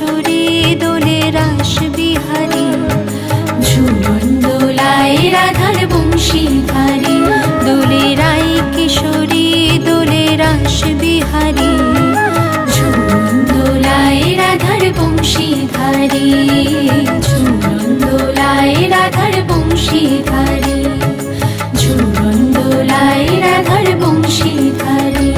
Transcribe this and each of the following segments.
কিশোরী দোলে রাস বিহারী, ঝুলন দোলায় রাধার বংশীধারী। দোলে রাই কিশোরী দোলে রাস বিহারী, ঝুলন দোলায় রাধার বংশীধারী। ঝুলন দোলায় রাধার বংশীধারী, ঝুলন দোলায় রাধার বংশীধারী।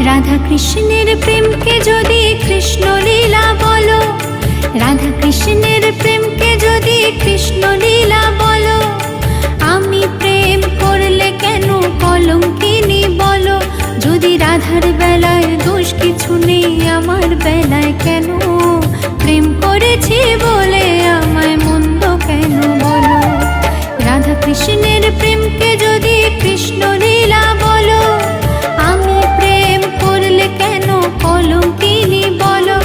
রাধা কৃষ্ণের প্রেমকে যদি কৃষ্ণ লীলা বলো, রাধা কৃষ্ণের প্রেমকে যদি কৃষ্ণ লীলা বলো, আমি প্রেম করলে কেন কলঙ্কিনী বলো? যদি রাধার বেলায় দোষ কিছু নেই, আমার বেলায় কেন? প্রেম করেছি বলে আমায় মন্দ কেন বলো? রাধা কৃষ্ণের প্রেমকে যদি কৃষ্ণ লীলা বলো, আমি প্রেম করলে কেন কলঙ্কিনী বলো?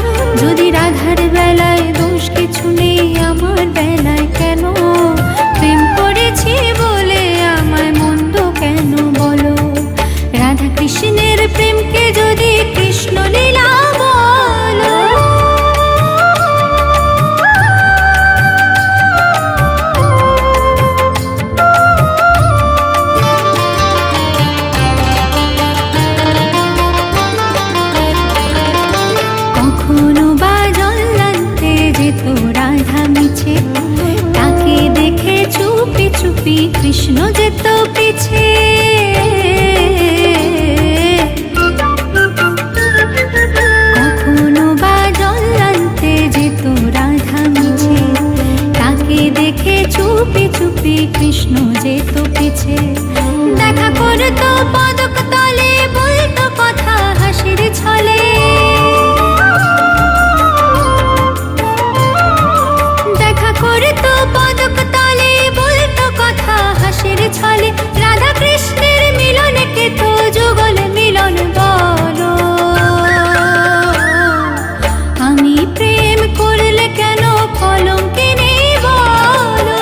যদি রাধার বেলায় দোষ কিছু নেই, আমার কৃষ্ণ যেত পিছে। কখনো বা জল আনতে যেত রাধা মিছে, তাকে দেখে চুপি চুপি কৃষ্ণ যেত পিছে। দেখা করতো পদক তলে, বলতো কথা হাসির ছলে। দেখা করতো পদক তলে, বলতো কথা হাসির ছলে। রাধা কৃষ্ণের মিলনে কে তো যুগল মিলন বলো। আমি প্রেম করলে কেন কলঙ্কিনী বলো।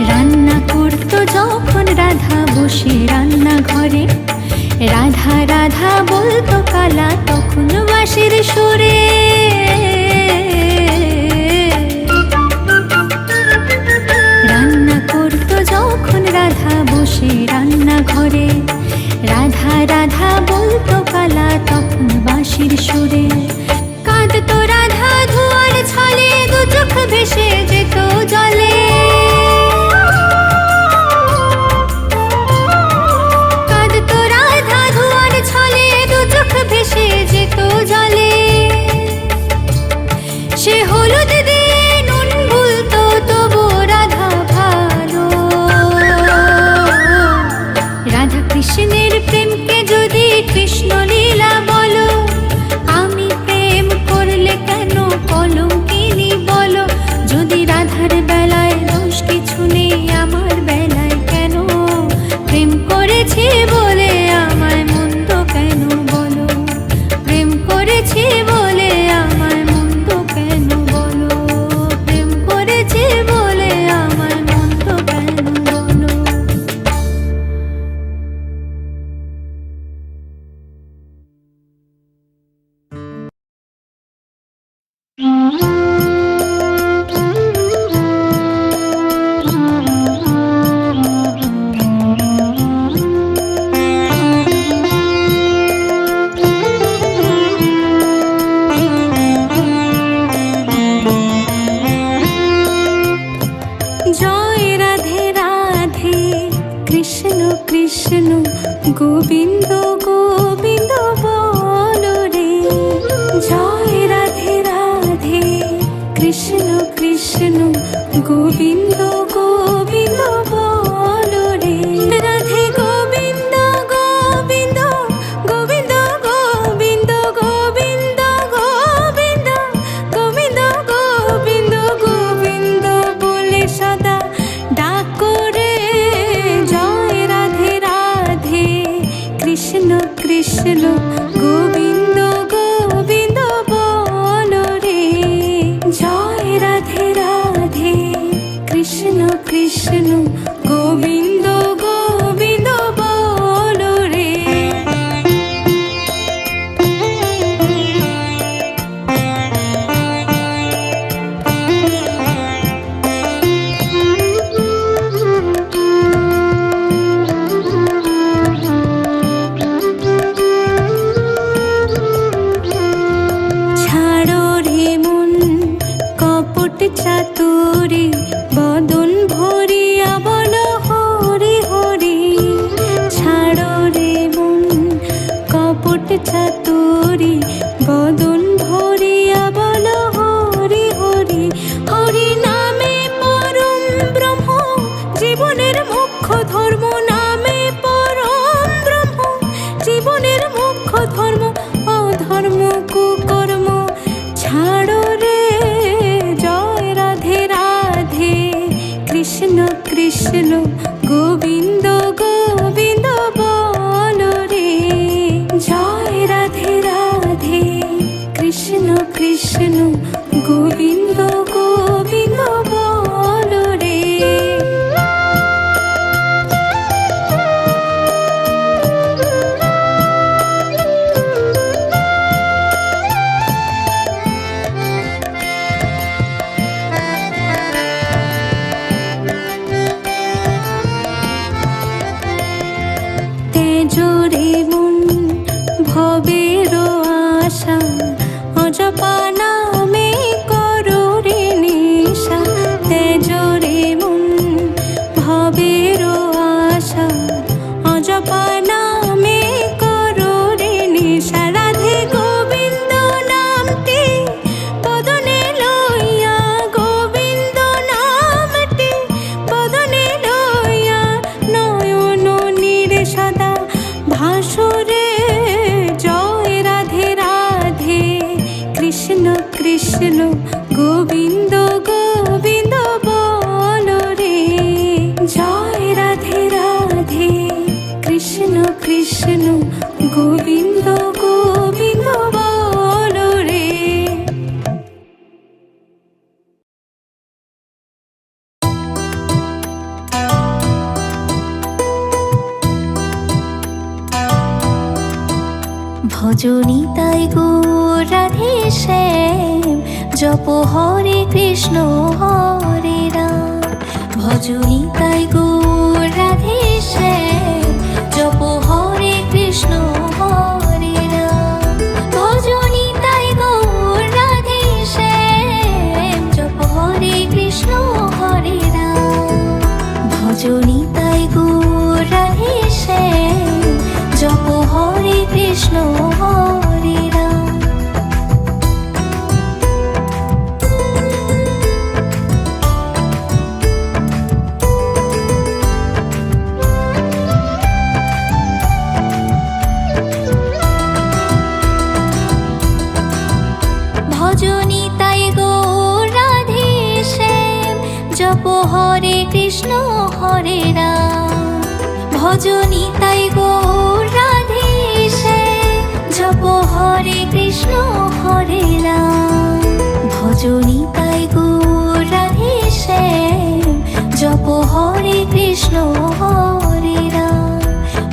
রান্না করতো যখন রাধা বসে রান্না ঘরে, রাধা রাধা বলতো কালা তখন বাঁশির সুরে। রান্না করতো যখন রাধা বসে রান্না ঘরে, রাধা রাধা বলতো কালা তখন বাঁশির সুরে। কাঁদতো রাধা ধোয়ার ছলে, দু চোখ ভেসে যেত জলে। কাঁদতো রাধা ধোয়ার ছলে, দু চোখ ভেসে যেত জলে। সে হলুদ দিয়ে নুন ভুলতো তবু রাধা ভালো। রাধা কৃষ্ণের প্রেমকে যদি কৃষ্ণ লীলা বলো, আমি প্রেম করলে কেন কলঙ্কিনী বলো। যদি রাধার বেলায় দোষ কিছু নেই, আমার বেলায় কেন। প্রেম করেছি বলে আমায় মন্দ কেন বলো। প্রেম করেছি বলে আমায় মন্দ কেন বলো। প্রেম করেছি বলে আমায় মন্দ কেন বলো। জয় রাধে রাধে, কৃষ্ণ কৃষ্ণ গোবিন্দ গোবিন্দ বলো রে। জয় রাধে রাধে, কৃষ্ণ কৃষ্ণ গোবিন্দ গোবিন্দ বলো রে। রাধে গোবিন্দ গোবিন্দ গোবিন্দ গোবিন্দ গোবিন্দ গোবিন্দ গোবিন্দ গোবিন্দ গোবিন্দ বলে সদা ডাকো রে। জয় রাধে রাধে, কৃষ্ণ কৃষ্ণ গোবিন্দ গোবিন্দ বলো রে। জয় রাধে রাধে, কৃষ্ণ কৃষ্ণ গোবিন্দ গোবিন্দ বলো রে। কৃষ্ণ গোবিন্দ গোবিন্দ বলো রে। ভজনি তাই গৌর রাধে শ্যাম, জপ হরে কৃষ্ণ হরে রাম। ভজনি তাই গৌর রাধে শ্যাম, জপ হরে কৃষ্ণ হরে রাম। ভজনি তাই গৌর রাধে শ্যাম, জপ হরে কৃষ্ণ হরে রাম। ভজনি তাই গৌর রাধে শ্যাম, জপ হরে কৃষ্ণ হরে রাম। ভজনি তাই গৌর রাধে শ্যাম, জপ হরে কৃষ্ণ হরে রাম। ভজনি তাই গৌর রাধে শ্যাম, জপ হরে কৃষ্ণ হরে রাম। ভজনি তাই গৌর রাধে শ্যাম, জপ হরে কৃষ্ণ হরে রাম।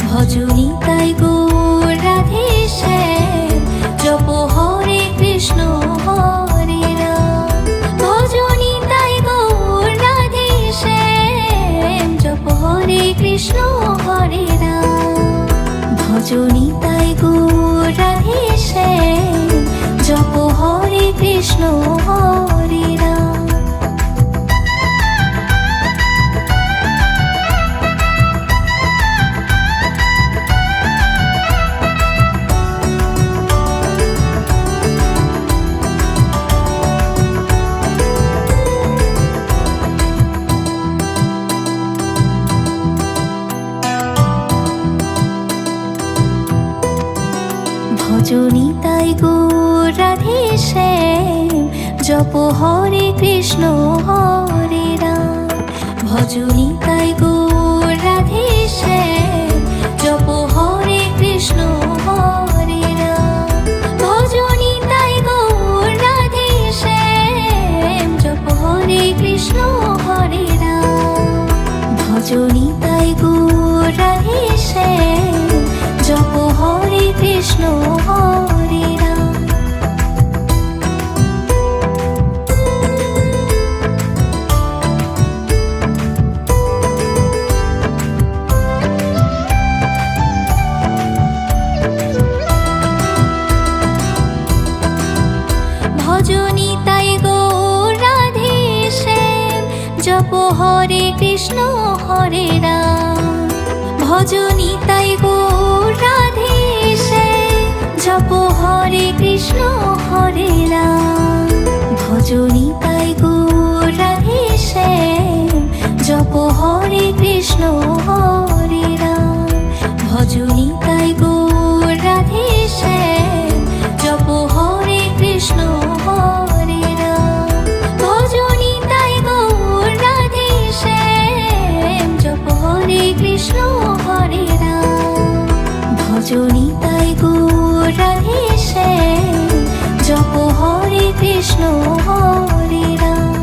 ভজনি তাই গৌর রাধে শ্যাম, জপ হরে কৃষ্ণ হরে রাম। ভজনি তাই গৌর রাধে শ্যাম, জপ হরে কৃষ্ণ হরে রাম। ভজনি তাই গৌর রাধে শ্যাম, জপ হরে কৃষ্ণ হরে রাম। ভজনি তাই গৌর রাধে শ্যাম, জপ হরে কৃষ্ণ হরে রাম। ভজনি তাই গৌর রাধে শ্যাম, জপ হরে কৃষ্ণ হরে রাম। ভজনি তাই গৌর রাধে শ্যাম, জপ হরে কৃষ্ণ হরে রাম। ভজনি তাই গৌর রাধে শ্যাম, জপ হরে কৃষ্ণ হরে রাম। ভজনি তাই গৌর রাধে শ্যাম, জপ হরে কৃষ্ণ হরে রাম। ভজনি তাই গৌর রাধে শ্যাম, জপ হরে কৃষ্ণ হরে রাম। ভজনি তাই গৌর রাধে শ্যাম, জপ হরে কৃষ্ণ হরে রাম। ভজনি তাই গৌর রাধে শ্যাম, জপ হরে কৃষ্ণ হরে রাম। ভজনি তাই গৌর রাধে শ্যাম, জপ হরে কৃষ্ণ হরে রাম। ভজনি তাই গৌর রাধে শ্যাম, জপ হরে কৃষ্ণ হরে রাম।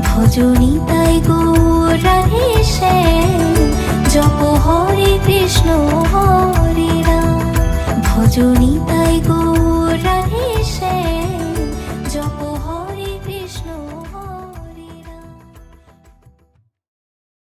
ভজনি তাই গৌর রাধে শ্যাম, জপ হরে কৃষ্ণ হরে রাম। ভজনি